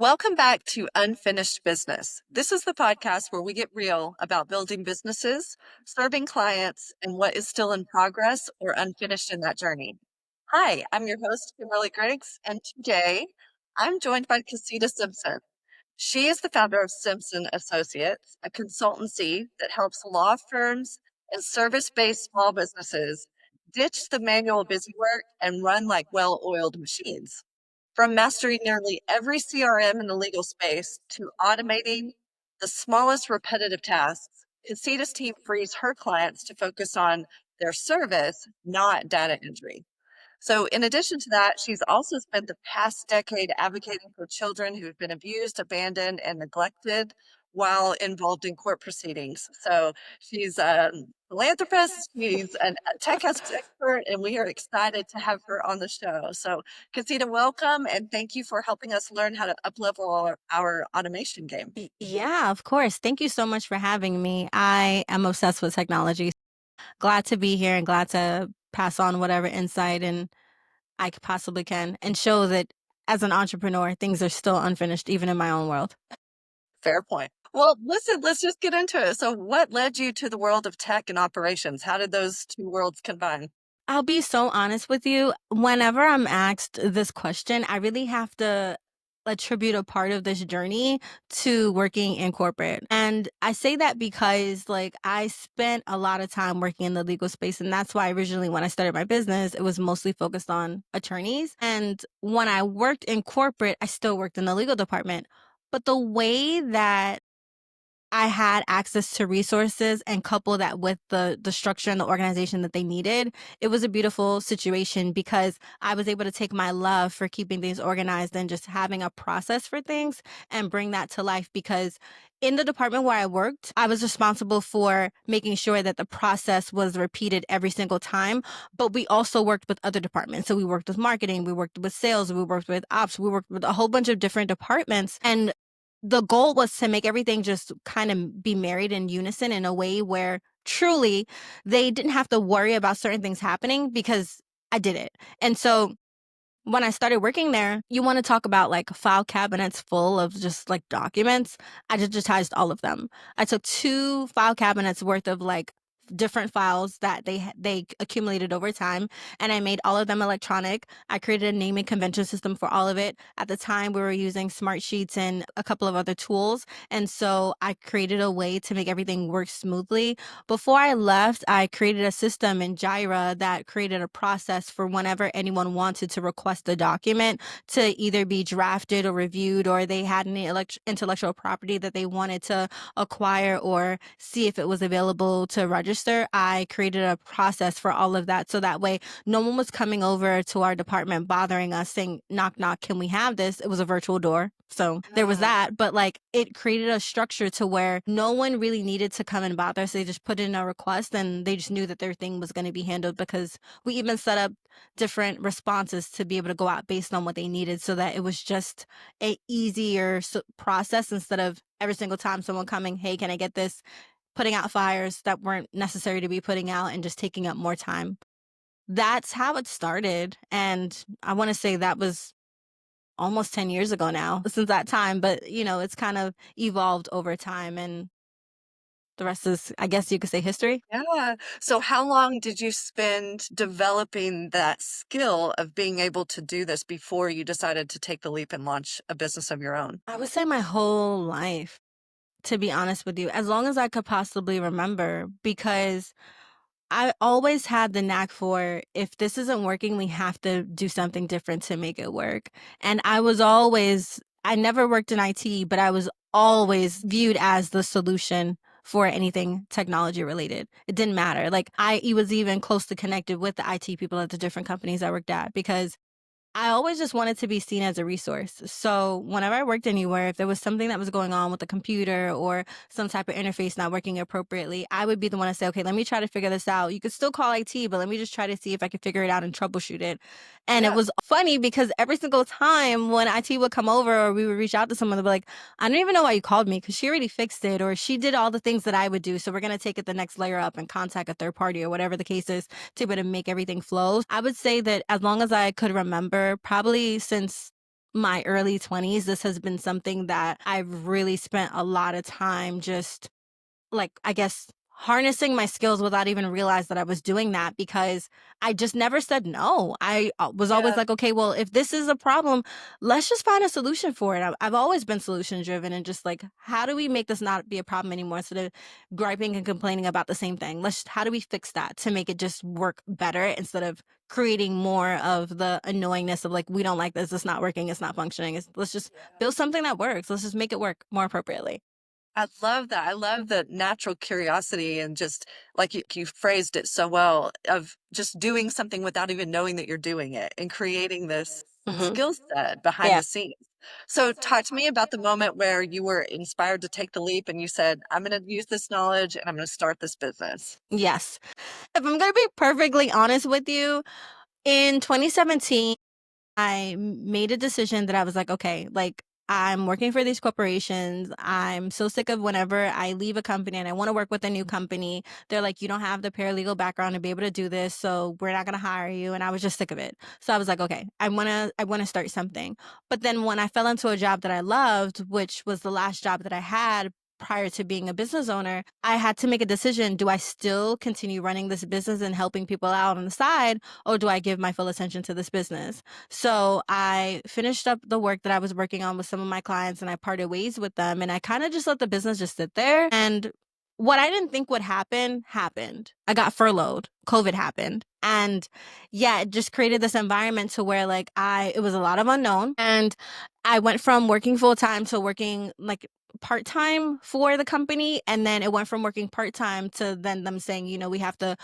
Welcome back to Unfinished Business. This is the podcast where we get real about building businesses, serving clients, and what is still in progress or unfinished in that journey. Hi, I'm your host, Kimberly Griggs, and today I'm joined by Casita Simpson. She is the founder of Simpsons Associates, a consultancy that helps law firms and service based small businesses ditch the manual busy work and run like well oiled machines. From mastering nearly every CRM in the legal space to automating the smallest repetitive tasks, Casita's team frees her clients to focus on their service, not data entry. So, in addition to that, she's also spent the past decade advocating for children who've been abused, abandoned, and neglected while involved in court proceedings. So, she's a philanthropist, she's a tech expert, and we are excited to have her on the show. So, Casita, welcome, and thank you for helping us learn how to uplevel our automation game. Yeah, of course. Thank you so much for having me. I am obsessed with technology. Glad to be here and glad to pass on whatever insight and possibly can and show that as an entrepreneur, things are still unfinished, even in my own world. Fair point. Well, listen, let's just get into it. So, what led you to the world of tech and operations? How did those two worlds combine? I'll be so honest with you. Whenever I'm asked this question, I really have to attribute a part of this journey to working in corporate. And I say that because I spent a lot of time working in the legal space. And that's why originally when I started my business, it was mostly focused on attorneys. And when I worked in corporate, I still worked in the legal department. But the way that I had access to resources and couple that with the structure and the organization that they needed, it was a beautiful situation because I was able to take my love for keeping things organized and just having a process for things and bring that to life. Because in the department where I worked, I was responsible for making sure that the process was repeated every single time. But we also worked with other departments. So we worked with marketing, we worked with sales, we worked with ops, we worked with a whole bunch of different departments. And the goal was to make everything just kind of be married in unison in a way where truly they didn't have to worry about certain things happening because I did it. And so when I started working there, you want to talk about like file cabinets full of just like documents. I digitized all of them. I took 2 file cabinets worth of like different files that they accumulated over time, and I made all of them electronic. I created a naming convention system for all of it. At the time we were using smart sheets and a couple of other tools, and so I created a way to make everything work smoothly. Before I left, I created a system in Jira that created a process for whenever anyone wanted to request a document to either be drafted or reviewed, or they had any intellectual property that they wanted to acquire or see if it was available to register. I created a process for all of that. So that way, no one was coming over to our department bothering us saying, knock, knock, can we have this? It was a virtual door. So there was that. But like it created a structure to where no one really needed to come and bother us. They just put in a request and they just knew that their thing was going to be handled, because we even set up different responses to be able to go out based on what they needed, so that it was just a easier process instead of every single time someone coming, hey, can I get this? Putting out fires that weren't necessary to be putting out and just taking up more time. That's how it started. And I want to say that was almost 10 years ago now since that time, but it's kind of evolved over time, and the rest is, I guess you could say, history. Yeah. So, how long did you spend developing that skill of being able to do this before you decided to take the leap and launch a business of your own? I would say my whole life, to be honest with you, as long as I could possibly remember, because I always had the knack for, if this isn't working, we have to do something different to make it work. And I never worked in IT, but I was always viewed as the solution for anything technology related. It didn't matter. Like I was even closely connected with the IT people at the different companies I worked at, because I always just wanted to be seen as a resource. So whenever I worked anywhere, if there was something that was going on with the computer or some type of interface not working appropriately, I would be the one to say, okay, let me try to figure this out. You could still call IT, but let me just try to see if I could figure it out and troubleshoot it. And it Yeah. was funny because every single time when IT would come over or we would reach out to someone, they'd be like, I don't even know why you called me, because she already fixed it, or she did all the things that I would do. So we're going to take it the next layer up and contact a third party or whatever the case is to be able to make everything flow. I would say that as long as I could remember, probably since my early 20s, this has been something that I've really spent a lot of time just like, I guess, harnessing my skills without even realize that I was doing that because I just never said no. I was always Yeah. like, okay, well, if this is a problem, let's just find a solution for it. I've always been solution driven and just like, how do we make this not be a problem anymore instead of griping and complaining about the same thing? How do we fix that to make it just work better instead of creating more of the annoyingness of like, we don't like this, it's not working, it's not functioning. Let's just Yeah. build something that works. Let's just make it work more appropriately. I love that. I love the natural curiosity and just like you phrased it so well of just doing something without even knowing that you're doing it and creating this Hmm. skill set behind Yeah. the scenes. So talk to me about the moment where you were inspired to take the leap and you said, I'm going to use this knowledge and I'm going to start this business. Yes. If I'm gonna be perfectly honest with you, in 2017, made a decision that I was like, okay, like I'm working for these corporations. I'm so sick of whenever I leave a company and I want to work with a new company, they're like, you don't have the paralegal background to be able to do this, so we're not gonna hire you. And I was just sick of it. So I was like, okay, I wanna start something. But then when I fell into a job that I loved, which was the last job that I had prior to being a business owner, I had to make a decision. Do I still continue running this business and helping people out on the side, or do I give my full attention to this business? So I finished up the work that I was working on with some of my clients and I parted ways with them. And I kind of just let the business just sit there. And what I didn't think would happen happened. I got furloughed. COVID happened. And yeah, it just created this environment to where like it was a lot of unknown. And I went from working full time to working like part time for the company. And then it went from working part time to then them saying, we have to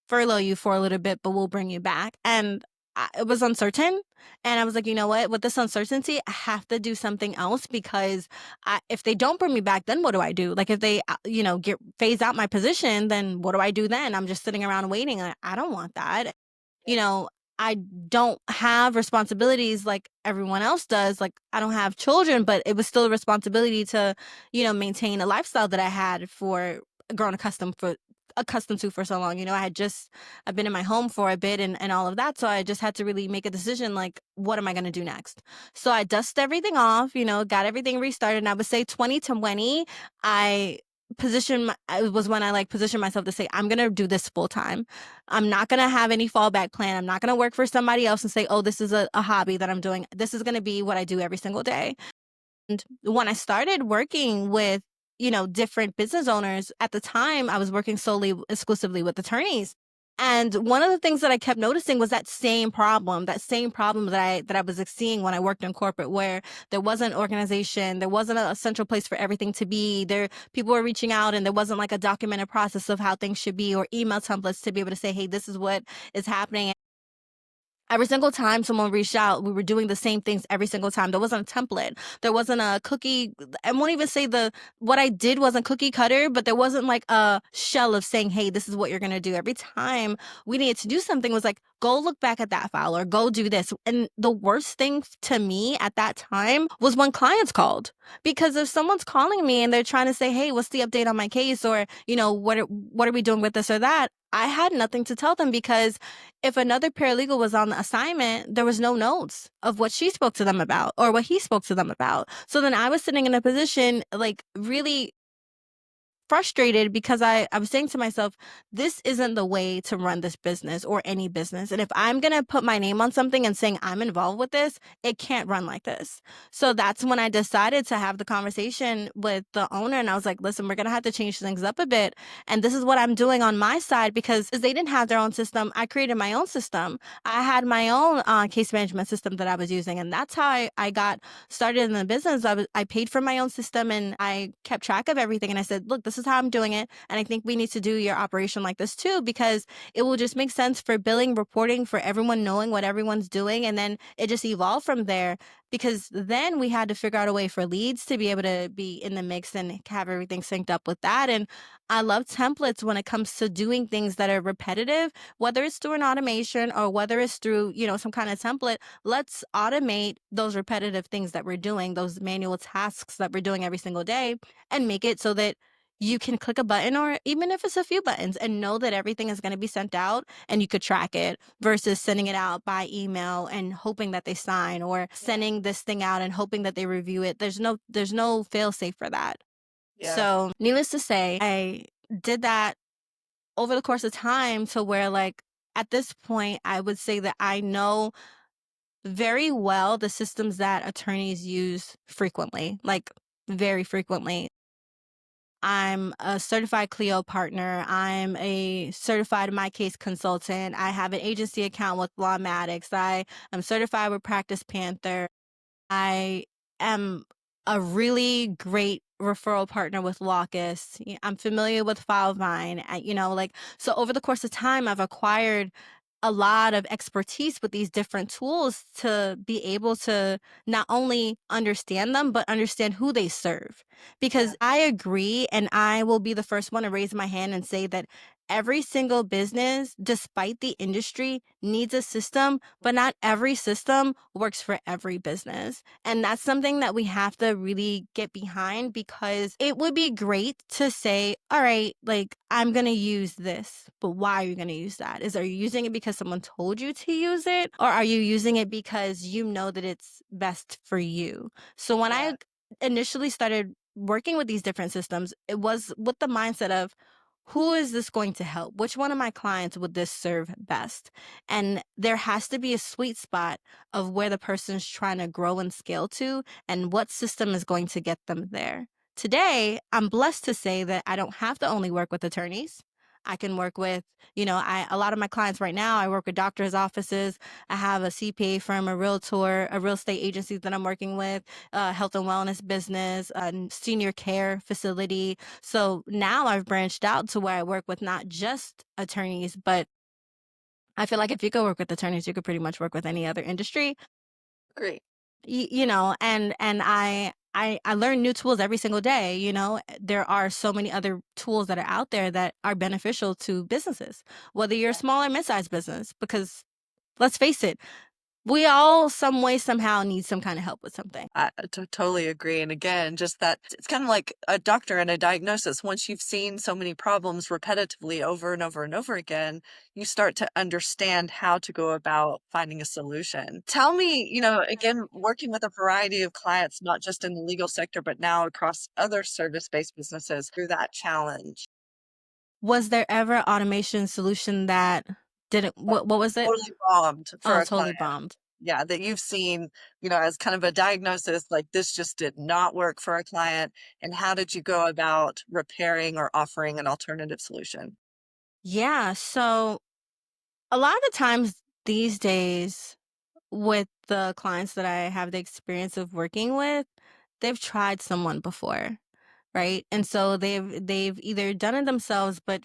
furlough you for a little bit, but we'll bring you back. And it was uncertain. And I was like, you know what? With this uncertainty, I have to do something else because if they don't bring me back, then what do I do? Like if they, get phase out my position, then what do I do then? I'm just sitting around waiting. I don't want that. You know, I don't have responsibilities like everyone else does. Like I don't have children, but it was still a responsibility to, maintain a lifestyle that I had for grown accustomed to for so long. I've been in my home for a bit and all of that. So I just had to really make a decision like, what am I gonna do next? So I dusted everything off, got everything restarted. And I would say 2020, I it was when I like positioned myself to say, I'm gonna do this full time. I'm not going to have any fallback plan. I'm not going to work for somebody else and say, oh, this is a hobby that I'm doing. This is going to be what I do every single day. And when I started working with, different business owners at the time, I was working solely exclusively with attorneys. And one of the things that I kept noticing was that same problem that I was seeing when I worked in corporate, where there wasn't organization, there wasn't a central place for everything to be. There, people were reaching out, and there wasn't like a documented process of how things should be, or email templates to be able to say, hey, this is what is happening. Every single time someone reached out, we were doing the same things every single time. There wasn't a template. There wasn't a cookie. I won't even say what I did wasn't cookie cutter, but there wasn't like a shell of saying, hey, this is what you're going to do. Every time we needed to do something was like, go look back at that file or go do this. And the worst thing to me at that time was when clients called. Because if someone's calling me and they're trying to say, hey, what's the update on my case? Or, what are we doing with this or that? I had nothing to tell them because if another paralegal was on the assignment, there was no notes of what she spoke to them about or what he spoke to them about. So then I was sitting in a position like really frustrated because I was saying to myself, this isn't the way to run this business or any business. And if I'm going to put my name on something and saying I'm involved with this, it can't run like this. So that's when I decided to have the conversation with the owner. And I was like, listen, we're going to have to change things up a bit. And this is what I'm doing on my side because they didn't have their own system. I created my own system. I had my own case management system that I was using. And that's how I got started in the business. I paid for my own system and I kept track of everything. And I said, look, this is how I'm doing it. And I think we need to do your operation like this too, because it will just make sense for billing, reporting, for everyone knowing what everyone's doing. And then it just evolved from there because then we had to figure out a way for leads to be able to be in the mix and have everything synced up with that. And I love templates when it comes to doing things that are repetitive, whether it's through an automation or whether it's through, some kind of template. Let's automate those repetitive things that we're doing, those manual tasks that we're doing every single day, and make it so that you can click a button, or even if it's a few buttons, and know that everything is going to be sent out and you could track it versus sending it out by email and hoping that they sign, or sending this thing out and hoping that they review it. There's no fail safe for that. Yeah. So, needless to say, I did that over the course of time to where, like, at this point, I would say that I know very well the systems that attorneys use frequently, like very frequently. I'm a certified Clio partner. I'm a certified My Case consultant. I have an agency account with Lawmatics. I am certified with Practice Panther. I am a really great referral partner with Locus. I'm familiar with Filevine. Like, so over the course of time, I've acquired a lot of expertise with these different tools to be able to not only understand them, but understand who they serve. Yeah. Because I agree, and I will be the first one to raise my hand and say that every single business, despite the industry, needs a system, but not every system works for every business. And that's something that we have to really get behind, because it would be great to say, all right, like, I'm going to use this, but why are you going to use that? Are you using it because someone told you to use it? Or are you using it because you know that it's best for you? So when Yeah. I initially started working with these different systems, it was with the mindset of, who is this going to help? Which one of my clients would this serve best? And there has to be a sweet spot of where the person's trying to grow and scale to, and what system is going to get them there. Today, I'm blessed to say that I don't have to only work with attorneys. I can work with, a lot of my clients right now, I work with doctors' offices. I have a CPA firm, a realtor, a real estate agency that I'm working with, a health and wellness business, a senior care facility. So now I've branched out to where I work with not just attorneys, but I feel like if you could work with attorneys, you could pretty much work with any other industry. Great. And I learn new tools every single day. There are so many other tools that are out there that are beneficial to businesses, whether you're a Yeah. small or mid-sized business, because let's face it, we all some way somehow need some kind of help with something. I totally agree. And again, just that it's kind of like a doctor and a diagnosis. Once you've seen so many problems repetitively over and over and over again, you start to understand how to go about finding a solution. Tell me, again, working with a variety of clients, not just in the legal sector, but now across other service-based businesses through that challenge. Was there ever automation solution that didn't, what was it? Totally bombed for Oh, a client. totally bombed. Yeah, that you've seen, as kind of a diagnosis, like this just did not work for a client. And how did you go about repairing or offering an alternative solution? Yeah, so a lot of the times these days, with the clients that I have the experience of working with, they've tried someone before, right? And so they've either done it themselves, but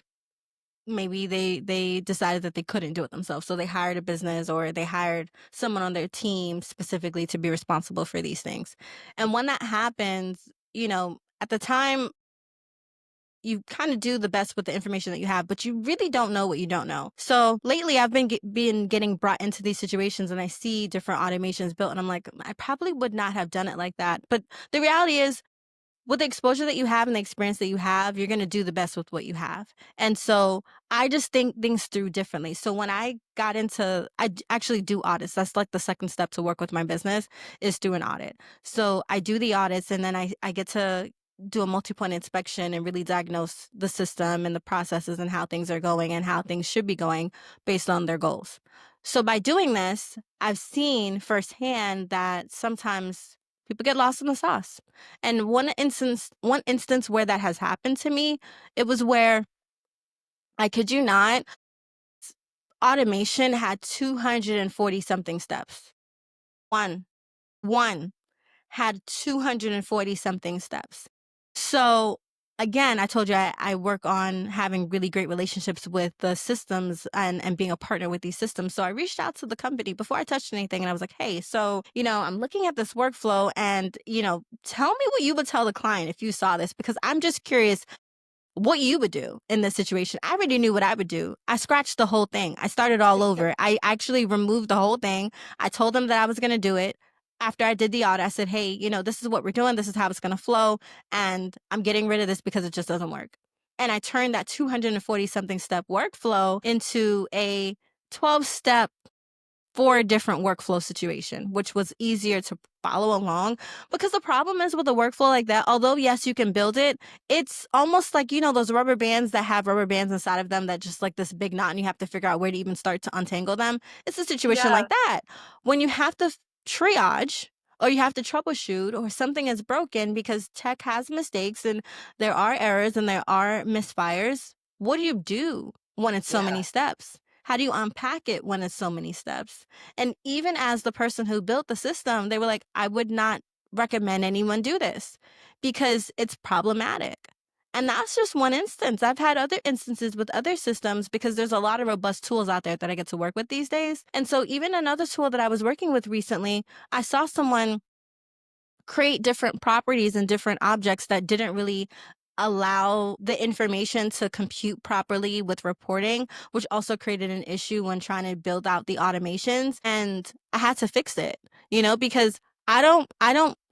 maybe they decided that they couldn't do it themselves. So they hired a business, or they hired someone on their team specifically to be responsible for these things. And when that happens, at the time, you kind of do the best with the information that you have, but you really don't know what you don't know. So lately, I've been getting brought into these situations, and I see different automations built, and I'm like, I probably would not have done it like that. But the reality is, with the exposure that you have and the experience that you have, you're going to do the best with what you have. And so I just think things through differently. So when I got into, actually do audits. That's like the second step to work with my business, is do an audit. So I do the audits, and then I get to do a multi-point inspection and really diagnose the system and the processes and how things are going and how things should be going based on their goals. So by doing this, I've seen firsthand that sometimes people get lost in the sauce. And one instance where that has happened to me, it was where, I kid you not, automation had 240 something steps. One, one had 240 something steps. So again, I told you I work on having really great relationships with the systems, and being a partner with these systems. So I reached out to the company before I touched anything, and I was like, hey, so, I'm looking at this workflow, and, tell me what you would tell the client if you saw this, because I'm just curious what you would do in this situation. I already knew what I would do. I scratched the whole thing. I started all over. I actually removed the whole thing. I told them that I was going to do it. after I did the audit, I said, hey, this is what we're doing. This is how it's going to flow. And I'm getting rid of this because it just doesn't work. And I turned that 240 something step workflow into a 12-step for a different workflow situation, which was easier to follow along. Because the problem is with a workflow like that, although yes, you can build it, it's almost like, those rubber bands that have rubber bands inside of them that just like this big knot and you have to figure out where to even start to untangle them. It's a situation Yeah, like that. When you have to triage or you have to troubleshoot or something is broken because tech has mistakes and there are errors and there are misfires, what do you do when it's so yeah, many steps? How do you unpack it when it's so many steps? And even as the person who built the system, they were like, I would not recommend anyone do this because it's problematic. And that's just one instance. I've had other instances with other systems because there's a lot of robust tools out there that I get to work with these days. And so, even another tool that I was working with recently, I saw someone create different properties and different objects that didn't really allow the information to compute properly with reporting, which also created an issue when trying to build out the automations. And I had to fix it, because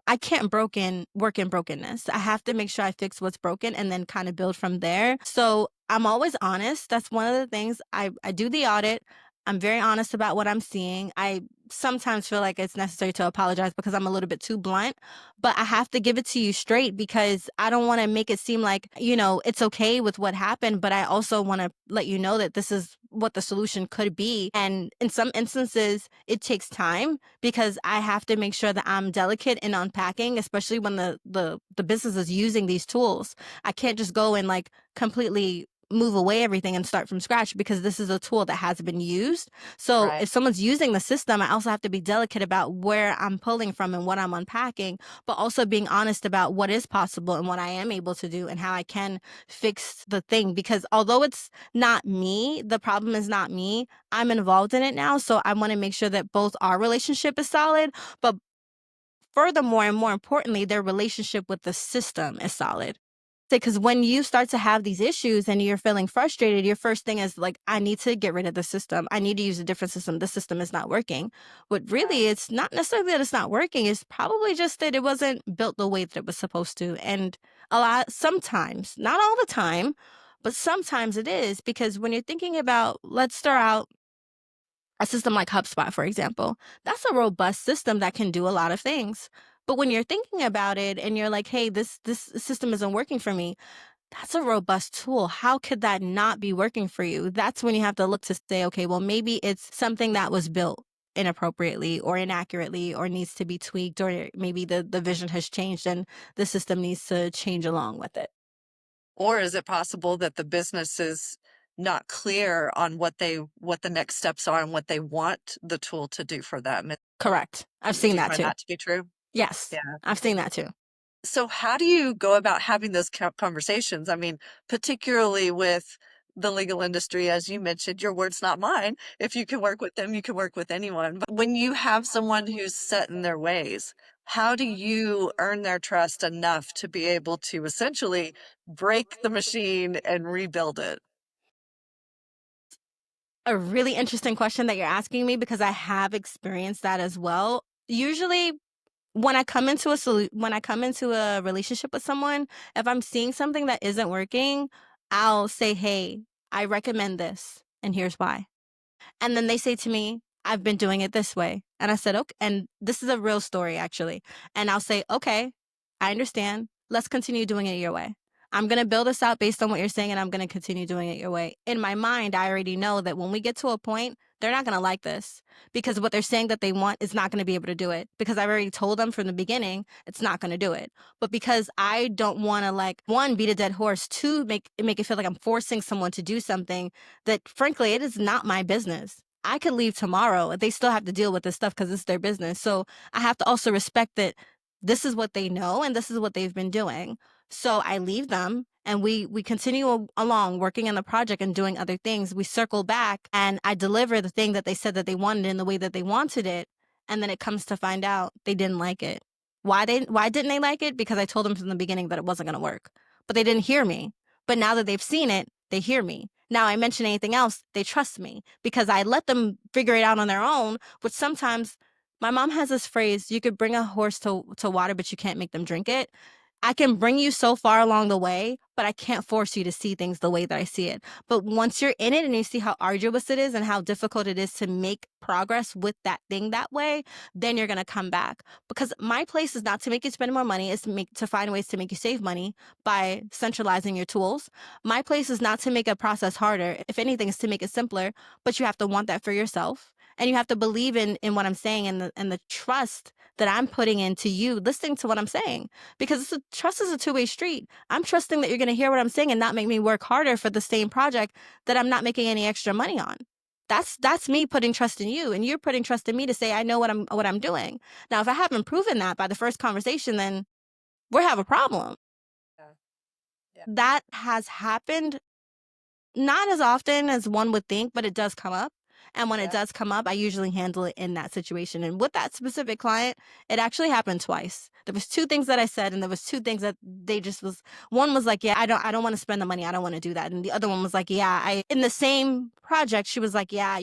I can't broken work in brokenness. I have to make sure I fix what's broken and then kind of build from there. So I'm always honest. That's one of the things I do the audit. I'm very honest about what I'm seeing. I sometimes feel like it's necessary to apologize because I'm a little bit too blunt, but I have to give it to you straight because I don't want to make it seem like, it's okay with what happened, but I also want to let you know that this is what the solution could be. And in some instances, it takes time because I have to make sure that I'm delicate in unpacking, especially when the business is using these tools. I can't just go and like completely move away everything and start from scratch because this is a tool that has been used. So right. if someone's using the system, I also have to be delicate about where I'm pulling from and what I'm unpacking, but also being honest about what is possible and what I am able to do and how I can fix the thing. Because although it's not me, the problem is not me, I'm involved in it now. So I want to make sure that both our relationship is solid, but furthermore and more importantly, their relationship with the system is solid. Because when you start to have these issues and you're feeling frustrated, your first thing is like, I need to get rid of the system. I need to use a different system. The system is not working. But really, Right. it's not necessarily that it's not working. It's probably just that it wasn't built the way that it was supposed to. And sometimes, not all the time, but sometimes it is. Because when you're thinking about, let's start out a system like HubSpot, for example, that's a robust system that can do a lot of things. But when you're thinking about it and you're like, hey, this system isn't working for me, that's a robust tool. How could that not be working for you? That's when you have to look to say, okay, well, maybe it's something that was built inappropriately or inaccurately or needs to be tweaked, or maybe the vision has changed and the system needs to change along with it. Or is it possible that the business is not clear on what the next steps are and what they want the tool to do for them? Correct. I've Do seen you that find too. that to be true? Yes, Yeah. I've seen that too. So how do you go about having those conversations? I mean, particularly with the legal industry, as you mentioned, your word's not mine. If you can work with them, you can work with anyone. But when you have someone who's set in their ways, how do you earn their trust enough to be able to essentially break the machine and rebuild it? A really interesting question that you're asking me because I have experienced that as well. Usually when I come into a relationship with someone, if I'm seeing something that isn't working, I'll say, "Hey, I recommend this, and here's why." And then they say to me, I've been doing it this way. And I said, okay. And this is a real story, actually. And I'll say, okay, I understand. Let's continue doing it your way. I'm going to build this out based on what you're saying, and I'm going to continue doing it your way. In my mind, I already know that when we get to a point, they're not going to like this because what they're saying that they want is not going to be able to do it because I've already told them from the beginning it's not going to do it. But because I don't want to, like, one, beat a dead horse, two, make it feel like I'm forcing someone to do something that frankly, it is not my business. I could leave tomorrow. They still have to deal with this stuff because it's their business. So I have to also respect that this is what they know and this is what they've been doing. So I leave them and we continue along working on the project and doing other things. We circle back and I deliver the thing that they said that they wanted in the way that they wanted it. And then it comes to find out they didn't like it. Why didn't they like it? Because I told them from the beginning that it wasn't going to work. But they didn't hear me. But now that they've seen it, they hear me. Now I mention anything else, they trust me because I let them figure it out on their own, which sometimes My mom has this phrase, you could bring a horse to water, but you can't make them drink it. I can bring you so far along the way, but I can't force you to see things the way that I see it. But once you're in it and you see how arduous it is and how difficult it is to make progress with that thing that way, then you're gonna come back. Because my place is not to make you spend more money, it's to find ways to make you save money by centralizing your tools. My place is not to make a process harder. If anything, it's to make it simpler, but you have to want that for yourself. And you have to believe in what I'm saying and the trust that I'm putting into you listening to what I'm saying, because trust is a two-way street. I'm trusting that you're going to hear what I'm saying and not make me work harder for the same project that I'm not making any extra money on. That's me putting trust in you, and you're putting trust in me to say I know what I'm doing. Now, if I haven't proven that by the first conversation, then we have a problem. Yeah. Yeah. That has happened not as often as one would think, but it does come up. And when it Yeah. does come up, I usually handle it in that situation. And with that specific client, it actually happened twice. There was two things that I said, and there was two things that they just was. One was like, "Yeah, I don't want to spend the money. I don't want to do that." And the other one was like, "Yeah, I." In the same project, she was like, "Yeah, I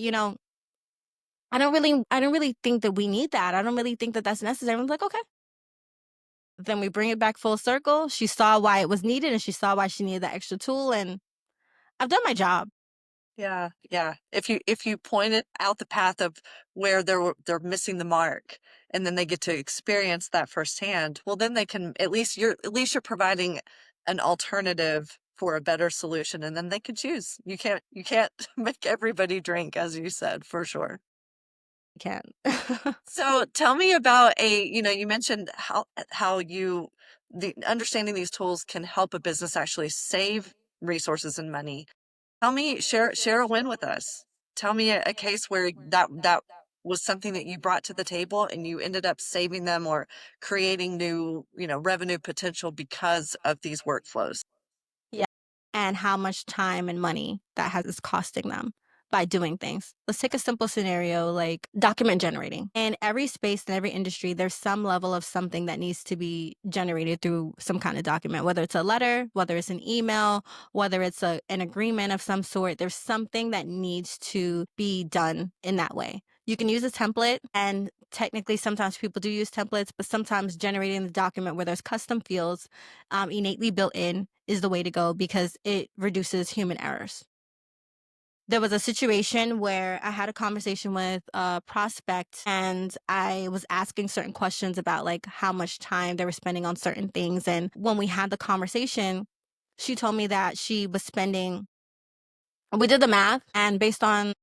don't really think that we need that. I don't really think that that's necessary." I was like, "Okay." Then we bring it back full circle. She saw why it was needed, and she saw why she needed that extra tool, and I've done my job. Yeah, yeah. If you pointed out the path of where they're missing the mark, and then they get to experience that firsthand, well, then they can at least you're providing an alternative for a better solution, and then they can choose. You can't make everybody drink, as you said, for sure. Can. So tell me about you mentioned how the understanding these tools can help a business actually save resources and money. Tell me, share a win with us. Tell me a case where that was something that you brought to the table and you ended up saving them or creating new, revenue potential because of these workflows. Yeah. And how much time and money that is costing them by doing things. Let's take a simple scenario like document generating. In every space, in every industry, there's some level of something that needs to be generated through some kind of document, whether it's a letter, whether it's an email, whether it's an agreement of some sort. There's something that needs to be done in that way. You can use a template, and technically sometimes people do use templates, but sometimes generating the document where there's custom fields innately built in is the way to go because it reduces human errors. There was a situation where I had a conversation with a prospect and I was asking certain questions about like how much time they were spending on certain things. And when we had the conversation, she told me that she was spending we did the math, and based on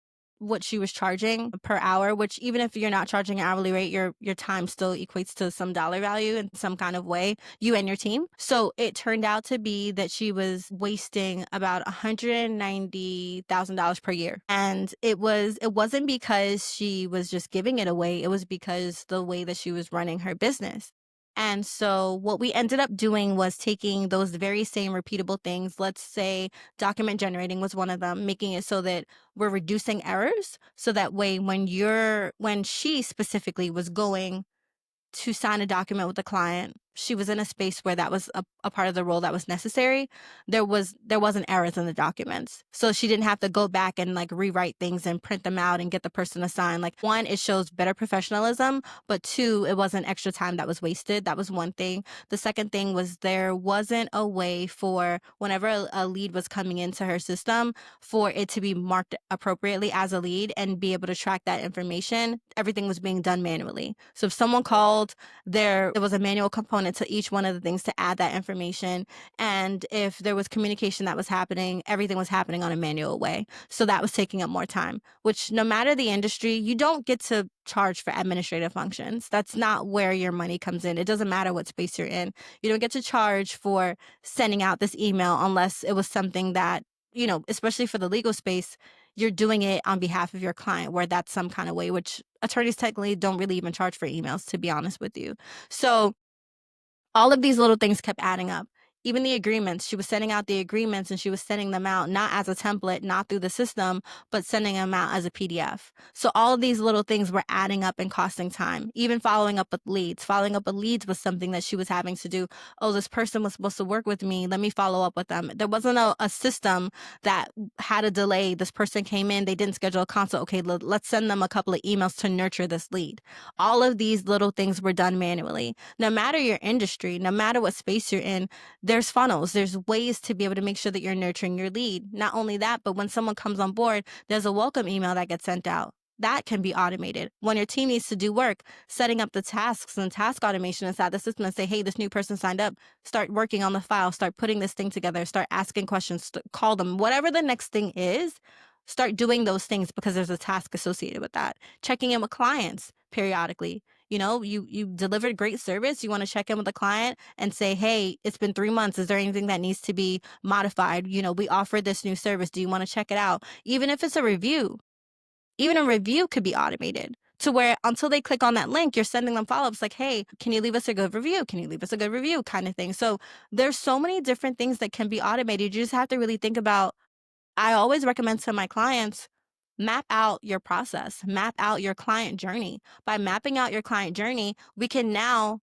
what she was charging per hour, which even if you're not charging an hourly rate, your time still equates to some dollar value in some kind of way, you and your team. So it turned out to be that she was wasting about $190,000 per year. And it wasn't because she was just giving it away, it was because the way that she was running her business. And so what we ended up doing was taking those very same repeatable things, let's say document generating was one of them, making it so that we're reducing errors. So that way, when she specifically was going to sign a document with the client, she was in a space where that was a part of the role that was necessary. There wasn't errors in the documents. So she didn't have to go back and like rewrite things and print them out and get the person to sign. Like one, it shows better professionalism, but two, it wasn't extra time that was wasted. That was one thing. The second thing was there wasn't a way for whenever a lead was coming into her system for it to be marked appropriately as a lead and be able to track that information. Everything was being done manually. So if someone called, there was a manual component to each one of the things to add that information. And if there was communication that was happening, everything was happening on a manual way. So that was taking up more time, which no matter the industry, you don't get to charge for administrative functions. That's not where your money comes in. It doesn't matter what space you're in. You don't get to charge for sending out this email unless it was something that, especially for the legal space, you're doing it on behalf of your client, where that's some kind of way, which attorneys technically don't really even charge for emails, to be honest with you. So all of these little things kept adding up. Even the agreements, she was sending out the agreements and she was sending them out not as a template, not through the system, but sending them out as a PDF. So all of these little things were adding up and costing time. Even following up with leads. Following up with leads was something that she was having to do. Oh, this person was supposed to work with me. Let me follow up with them. There wasn't a system that had a delay. This person came in, they didn't schedule a consult. Okay, let's send them a couple of emails to nurture this lead. All of these little things were done manually. No matter your industry, no matter what space you're in, there's funnels, there's ways to be able to make sure that you're nurturing your lead. Not only that, but when someone comes on board, there's a welcome email that gets sent out. That can be automated. When your team needs to do work, setting up the tasks and task automation inside the system and say, hey, this new person signed up, start working on the file, start putting this thing together, start asking questions, call them, whatever the next thing is, start doing those things because there's a task associated with that. Checking in with clients periodically. You know, you delivered great service. You want to check in with the client and say, hey, it's been 3 months. Is there anything that needs to be modified? You know, we offer this new service. Do you want to check it out? Even if it's a review, even a review could be automated to where until they click on that link, you're sending them follow-ups like, hey, can you leave us a good review? Can you leave us a good review? Kind of thing. So there's so many different things that can be automated. You just have to really think about, I always recommend to my clients, map out your process, map out your client journey. By mapping out your client journey, we can now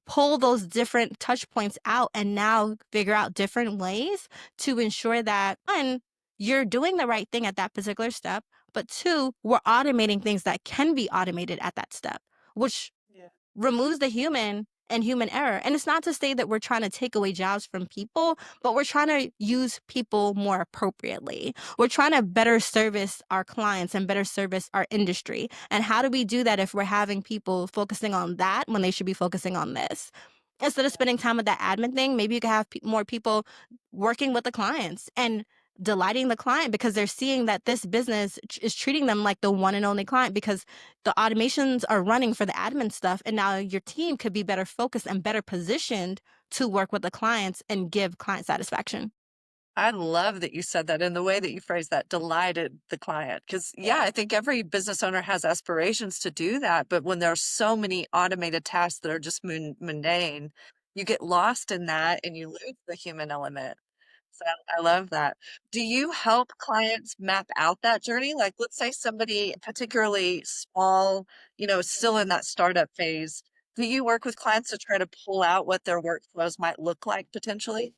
pull those different touch points out and now figure out different ways to ensure that one, you're doing the right thing at that particular step, but two, we're automating things that can be automated at that step, which Yeah. removes the human and human error. And it's not to say that we're trying to take away jobs from people, but we're trying to use people more appropriately. We're trying to better service our clients and better service our industry. And how do we do that if we're having people focusing on that when they should be focusing on this? Instead of spending time with that admin thing, maybe you could have more people working with the clients and delighting the client because they're seeing that this business is treating them like the one and only client because the automations are running for the admin stuff. And now your team could be better focused and better positioned to work with the clients and give client satisfaction. I love that you said that and the way that you phrased that, delighted the client. Because, yeah, Yeah. I think every business owner has aspirations to do that. But when there are so many automated tasks that are just mundane, you get lost in that and you lose the human element. So I love that. Do you help clients map out that journey? Like, let's say somebody particularly small, still in that startup phase. Do you work with clients to try to pull out what their workflows might look like potentially?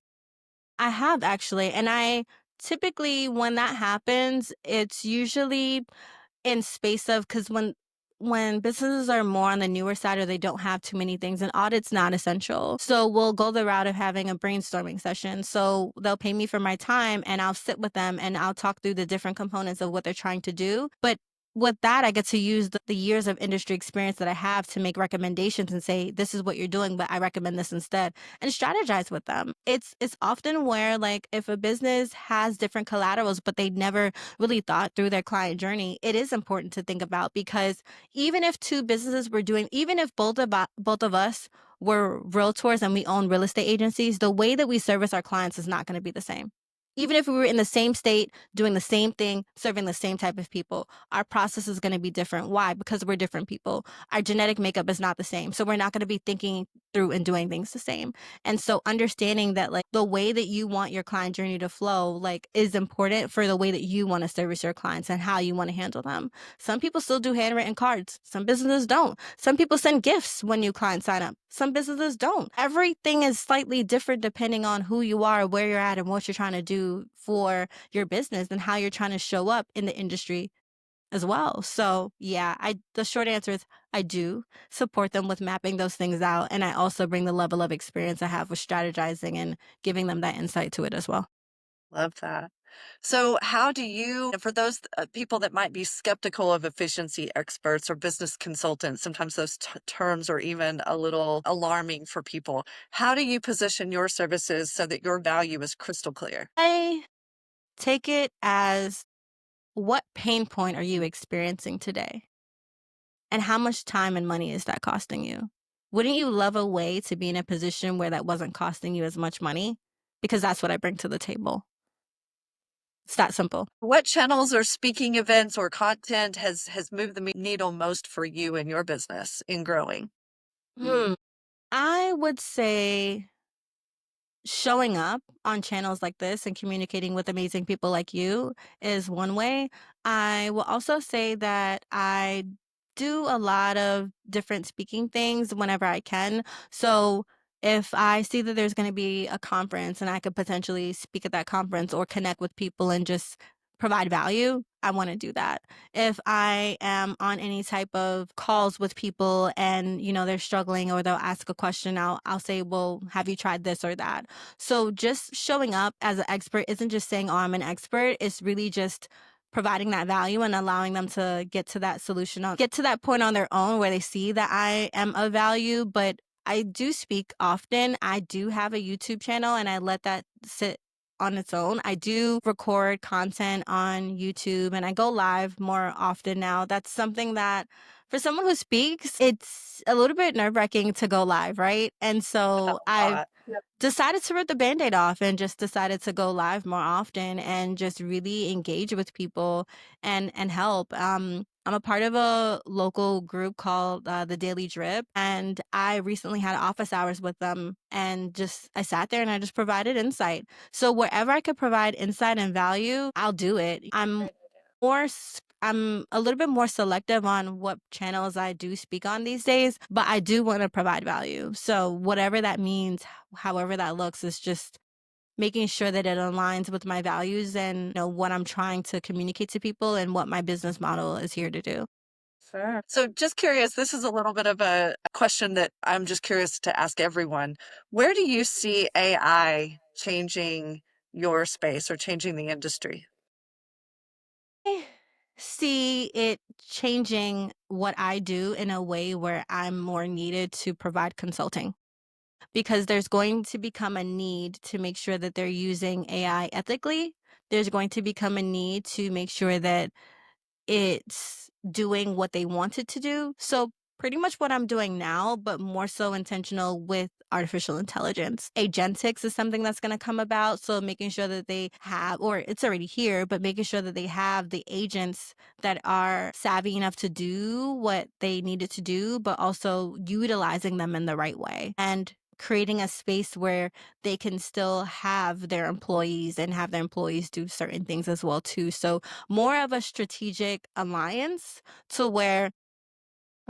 I have actually. And I typically, when that happens, it's usually in space of because when businesses are more on the newer side or they don't have too many things, an audit's not essential. So we'll go the route of having a brainstorming session. So they'll pay me for my time and I'll sit with them and I'll talk through the different components of what they're trying to do. But with that, I get to use the years of industry experience that I have to make recommendations and say, this is what you're doing, but I recommend this instead and strategize with them. It's often where like if a business has different collaterals, but they never really thought through their client journey, it is important to think about because even if two businesses were doing, even if both of us were realtors and we own real estate agencies, the way that we service our clients is not going to be the same. Even if we were in the same state, doing the same thing, serving the same type of people, our process is going to be different. Why? Because we're different people. Our genetic makeup is not the same. So we're not going to be thinking through and doing things the same. And so understanding that like the way that you want your client journey to flow like is important for the way that you want to service your clients and how you want to handle them. Some people still do handwritten cards. Some businesses don't. Some people send gifts when new clients sign up. Some businesses don't. Everything is slightly different depending on who you are, where you're at, and what you're trying to do for your business and how you're trying to show up in the industry as well. So yeah, the short answer is I do support them with mapping those things out. And I also bring the level of experience I have with strategizing and giving them that insight to it as well. Love that. So, how do you, for those people that might be skeptical of efficiency experts or business consultants, sometimes those terms are even a little alarming for people. How do you position your services so that your value is crystal clear? I take it as what pain point are you experiencing today? And how much time and money is that costing you? Wouldn't you love a way to be in a position where that wasn't costing you as much money? Because that's what I bring to the table. It's that simple. What channels or speaking events or content has moved the needle most for you and your business in growing? I would say showing up on channels like this and communicating with amazing people like you is one way. I will also say that I do a lot of different speaking things whenever I can. So if I see that there's going to be a conference and I could potentially speak at that conference or connect with people and just provide value, I want to do that. If I am on any type of calls with people and, they're struggling or they'll ask a question, I'll say, "Well, have you tried this or that?" So just showing up as an expert isn't just saying, "Oh, I'm an expert." It's really just providing that value and allowing them to get to that solution, get to that point on their own where they see that I am of value. But I do speak often. I do have a YouTube channel and I let that sit on its own. I do record content on YouTube and I go live more often now. That's something that for someone who speaks, it's a little bit nerve-wracking to go live, right? And A so I've lot. Yep. decided to rip the Band-Aid off and just decided to go live more often and just really engage with people and help. I'm a part of a local group called the Daily Drip, and I recently had office hours with them, and just I sat there and I just provided insight. So wherever I could provide insight and value, I'll do it. I'm a little bit more selective on what channels I do speak on these days, but I do want to provide value. So whatever that means, however that looks, is just making sure that it aligns with my values and what I'm trying to communicate to people and what my business model is here to do. Sure. So just curious, this is a little bit of a question that I'm just curious to ask everyone. Where do you see AI changing your space or changing the industry? I see it changing what I do in a way where I'm more needed to provide consulting, because there's going to become a need to make sure that they're using AI ethically. There's going to become a need to make sure that it's doing what they want it to do. So pretty much what I'm doing now, but more so intentional with artificial intelligence. Agentics is something that's going to come about. So making sure that they have, or it's already here, but making sure that they have the agents that are savvy enough to do what they needed to do, but also utilizing them in the right way. And creating a space where they can still have their employees and have their employees do certain things as well too. So more of a strategic alliance to where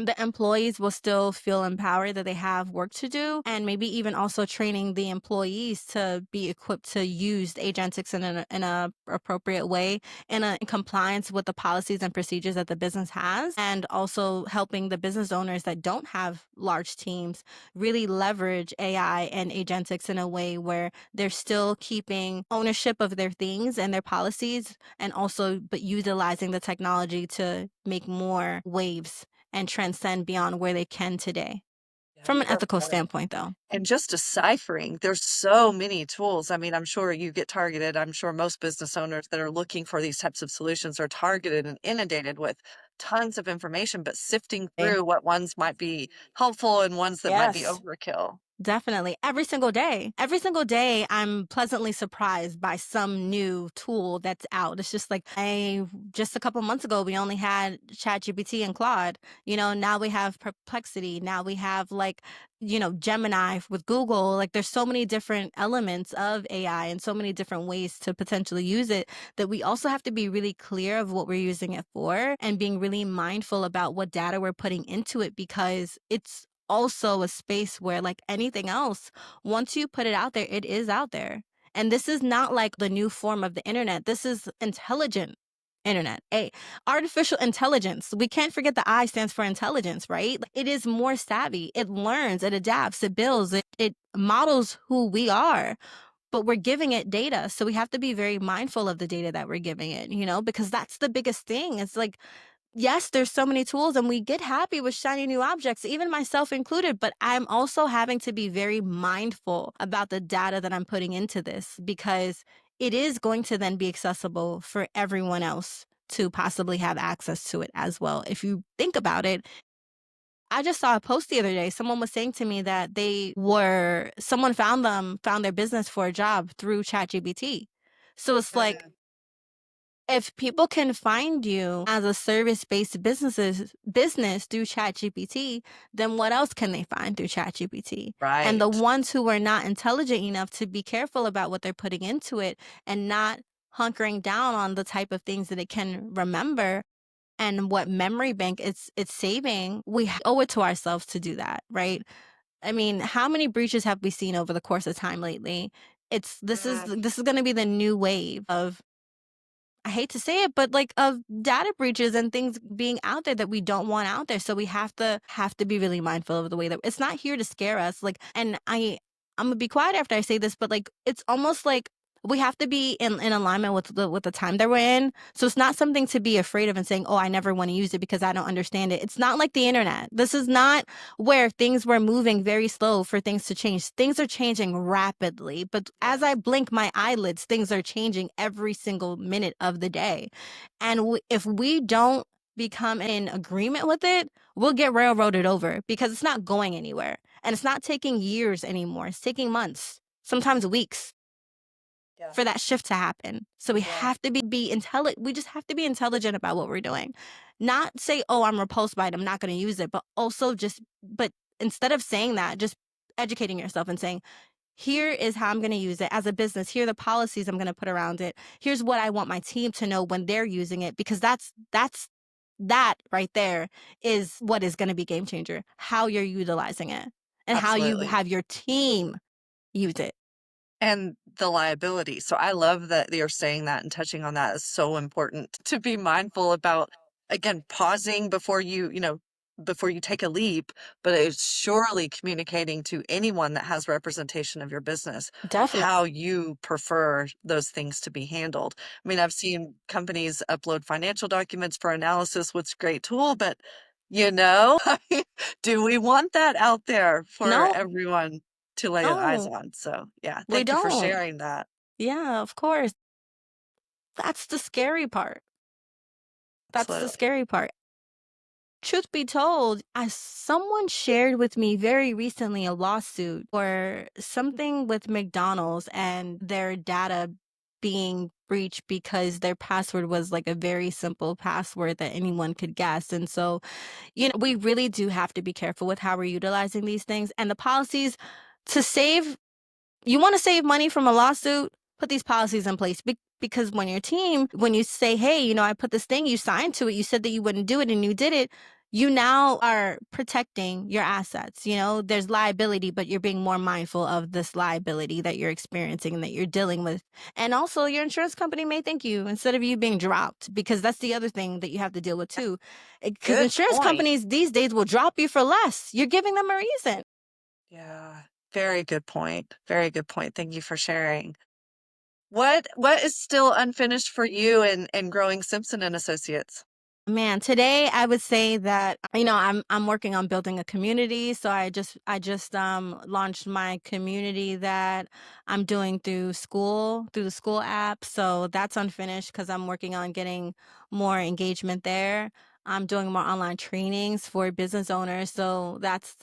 the employees will still feel empowered that they have work to do, and maybe even also training the employees to be equipped to use agentics in a appropriate way, in compliance with the policies and procedures that the business has, and also helping the business owners that don't have large teams really leverage AI and agentics in a way where they're still keeping ownership of their things and their policies, and also but utilizing the technology to make more waves and transcend beyond where they can today. Yeah, From an ethical definitely. standpoint, though. And just deciphering, there's so many tools. I mean, I'm sure you get targeted. I'm sure most business owners that are looking for these types of solutions are targeted and inundated with tons of information, but sifting Eh, through what ones might be helpful and ones that might be Yes. overkill. Definitely. Every single day. Every single day, I'm pleasantly surprised by some new tool that's out. It's just like just a couple months ago, we only had ChatGPT and Claude. Now we have Perplexity. Now we have Gemini with Google. Like there's so many different elements of AI and so many different ways to potentially use it, that we also have to be really clear of what we're using it for and being really mindful about what data we're putting into it, because it's also a space where, like anything else, once you put it out there, it is out there. And this is not like the new form of the internet. This is intelligent internet, artificial intelligence. We can't forget the I stands for intelligence, right? Like, it is more savvy. It learns, it adapts, it builds, it models who we are, but we're giving it data. So we have to be very mindful of the data that we're giving it, because that's the biggest thing. It's like, yes, there's so many tools and we get happy with shiny new objects, even myself included, but I'm also having to be very mindful about the data that I'm putting into this, because it is going to then be accessible for everyone else to possibly have access to it as well. If you think about it, I just saw a post the other day. Someone was saying to me that someone found their business for a job through ChatGPT. So it's like, Yeah. If people can find you as a service-based business through ChatGPT, then what else can they find through ChatGPT? And the Right. ones who are not intelligent enough to be careful about what they're putting into it and not hunkering down on the type of things that it can remember and what memory bank it's saving, we owe it to ourselves to do that, right? I mean, how many breaches have we seen over the course of time lately? It's Mm, this is going to be the new wave of, I hate to say it, but like, of data breaches and things being out there that we don't want out there. So we have to be really mindful of the way that it's not here to scare us. Like, and I'm gonna be quiet after I say this, but like, it's almost like we have to be in alignment with the time that we're in. So it's not something to be afraid of and saying, "Oh, I never want to use it because I don't understand it." It's not like the internet. This is not where things were moving very slow for things to change. Things are changing rapidly, but as yes. I blink my eyelids, things are changing every single minute of the day. And if we don't become in agreement with it, we'll get railroaded over because it's not going anywhere. And it's not taking years anymore. It's taking months, sometimes weeks Yeah. for that shift to happen. So we Yeah. have to be intelligent. We just have to be intelligent about what we're doing. Not say, "Oh, I'm repulsed by it. I'm not going to use it," but also but instead of saying that, just educating yourself and saying, "Here is how I'm going to use it as a business. Here are the policies I'm going to put around it. Here's what I want my team to know when they're using it," because that right there is what is going to be game changer. How you're utilizing it and how you Absolutely. have your team use it. And the liability. So I love that you're saying that and touching on that is so important to be mindful about, again, pausing before before you take a leap, but it's surely communicating to anyone that has representation of your business Definitely. how you prefer those things to be handled. I mean, I've seen companies upload financial documents for analysis, which is a great tool, but I mean, do we want that out there for No, everyone to lay eyes no, on? So, yeah, we thank you for don't. sharing that. Yeah, of course. That's the scary part. That's the Absolutely. scary part. Truth be told, as someone shared with me very recently a lawsuit or something with McDonald's and their data being breached because their password was like a very simple password that anyone could guess. And so, we really do have to be careful with how we're utilizing these things and the policies to save. You want to save money from a lawsuit? Put these policies in place because when you say, "Hey, I put this thing, you signed to it, you said that you wouldn't do it and you did it," you now are protecting your assets. There's liability, but you're being more mindful of this liability that you're experiencing and that you're dealing with. And also, your insurance company may thank you instead of you being dropped, because that's the other thing that you have to deal with too. Because Good insurance point. companies these days will drop you for less. You're giving them a reason. Yeah, very good point. Very good point. Thank you for sharing. What is still unfinished for you in growing Simpson and Associates? Man, today I would say that I'm working on building a community. So I just launched my community that I'm doing through the school app. So that's unfinished because I'm working on getting more engagement there. I'm doing more online trainings for business owners. So that's,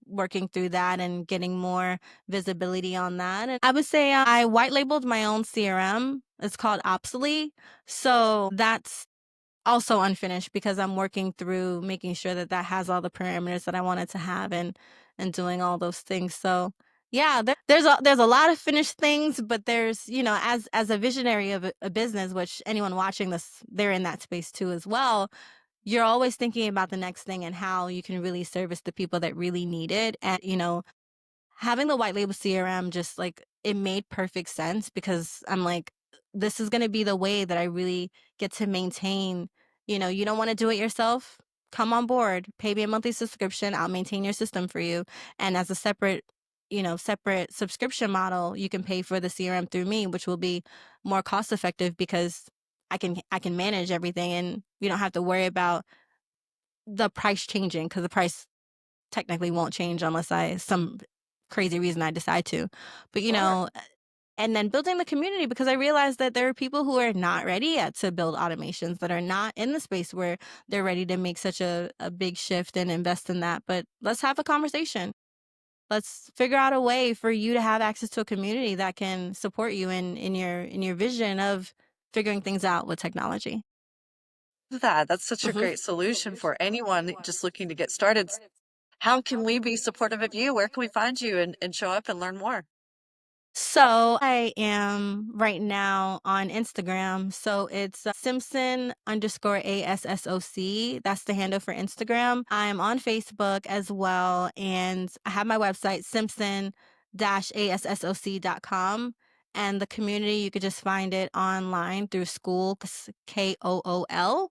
working through that and getting more visibility on that. And I would say I white labeled my own CRM. It's called Obsolete. So that's also unfinished because I'm working through making sure that that has all the parameters that I want it to have, and doing all those things. So yeah, there's a lot of finished things, but there's, as a visionary of a business, which anyone watching this, they're in that space too as well. You're always thinking about the next thing and how you can really service the people that really need it. And having the white label CRM, just like, it made perfect sense because I'm like, this is going to be the way that I really get to maintain. You don't want to do it yourself? Come on board, pay me a monthly subscription. I'll maintain your system for you. And as a separate subscription model, you can pay for the CRM through me, which will be more cost effective because I can manage everything and we don't have to worry about the price changing because the price technically won't change unless I some crazy reason I decide to. But Sure. and then building the community because I realized that there are people who are not ready yet to build automations, that are not in the space where they're ready to make such a big shift and invest in that. But let's have a conversation. Let's figure out a way for you to have access to a community that can support you in your vision of figuring things out with technology. That's such a Mhm. great solution for anyone just looking to get started. How can we be supportive of you? Where can we find you and show up and learn more? So I am right now on Instagram. So it's Simpson underscore ASSOC. That's the handle for Instagram. I'm on Facebook as well. And I have my website, Simpson ASSOC.com. And the community, you could just find it online through school, KOOL.com,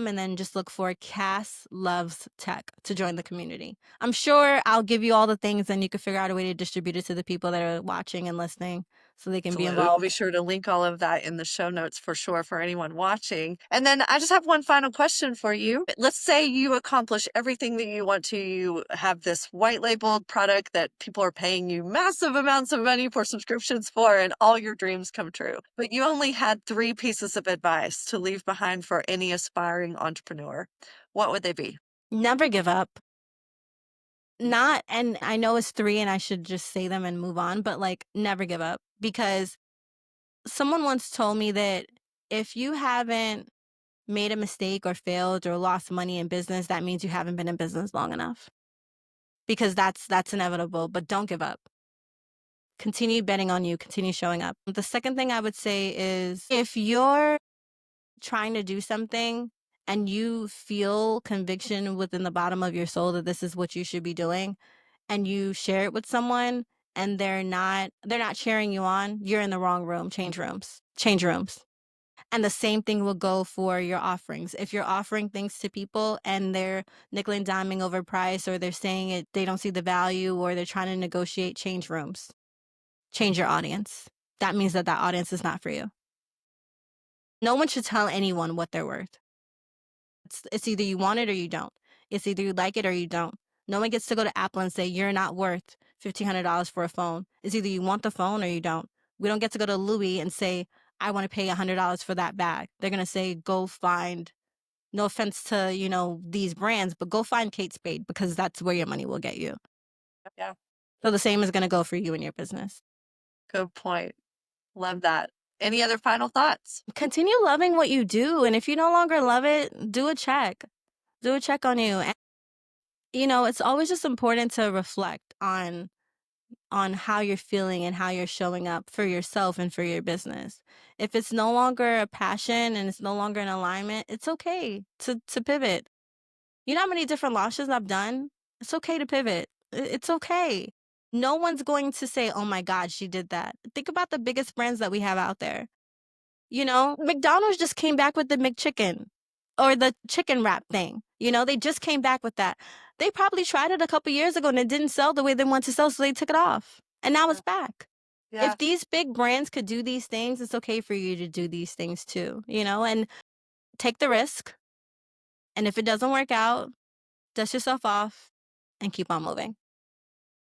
and then just look for Cass Loves Tech to join the community. I'm sure I'll give you all the things and you can figure out a way to distribute it to the people that are watching and listening so they can be Absolutely. I'll involved. be sure to link all of that in the show notes for sure for anyone watching. And then I just have one final question for you. Let's say you accomplish everything that you want to. You have this white labeled product that people are paying you massive amounts of money for subscriptions for, and all your dreams come true. But you only had three pieces of advice to leave behind for any aspiring entrepreneur. What would they be? Never give up. Not, and I know it's three and I should just say them and move on, but like never give up because someone once told me that if you haven't made a mistake or failed or lost money in business, that means you haven't been in business long enough because that's inevitable, but don't give up. Continue betting on you, continue showing up. The second thing I would say is if you're trying to do something and you feel conviction within the bottom of your soul that this is what you should be doing and you share it with someone and they're not cheering you on, you're in the wrong room. Change rooms. Change rooms. And the same thing will go for your offerings. If you're offering things to people and they're nickel and diming over price or they're saying it they don't see the value or they're trying to negotiate, change rooms. Change your audience. That means that audience is not for you. No one should tell anyone what they're worth. It's either you want it or you don't. It's either you like it or you don't. No one gets to go to Apple and say you're not worth $1,500 for a phone. It's either you want the phone or you don't. We don't get to go to Louis and say I want to pay $100 for that bag. They're gonna say go find. No offense to these brands, but go find Kate Spade because that's where your money will get you. Yeah, So the same is gonna go for you and your business. good point. Love that. Any other final thoughts? Continue loving what you do, and if you no longer love it, do a check. Do a check on you. And it's always just important to reflect on how you're feeling and how you're showing up for yourself and for your business. If it's no longer a passion and it's no longer in alignment, it's okay to pivot. You know how many different launches I've done? It's okay to pivot. It's okay. No one's going to say, "Oh my god, she did that." Think about the biggest brands that we have out there. McDonald's just came back with the McChicken or the chicken wrap thing. They just came back with that. They probably tried it a couple years ago and it didn't sell the way they want to sell, so they took it off. And now Yeah. it's back. Yeah. If these big brands could do these things, it's okay for you to do these things too, and take the risk. And if it doesn't work out, dust yourself off and keep on moving.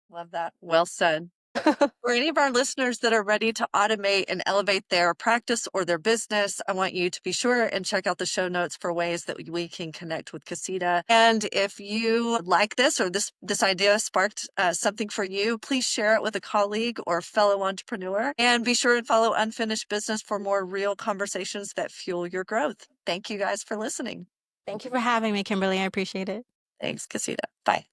Love that. Well said. For any of our listeners that are ready to automate and elevate their practice or their business, I want you to be sure and check out the show notes for ways that we can connect with Casita. And if you like this or this idea sparked something for you, please share it with a colleague or fellow entrepreneur. And be sure and follow Unfinished Business for more real conversations that fuel your growth. Thank you guys for listening. Thank you for having me, Kimberly. I appreciate it. Thanks, Casita. Bye.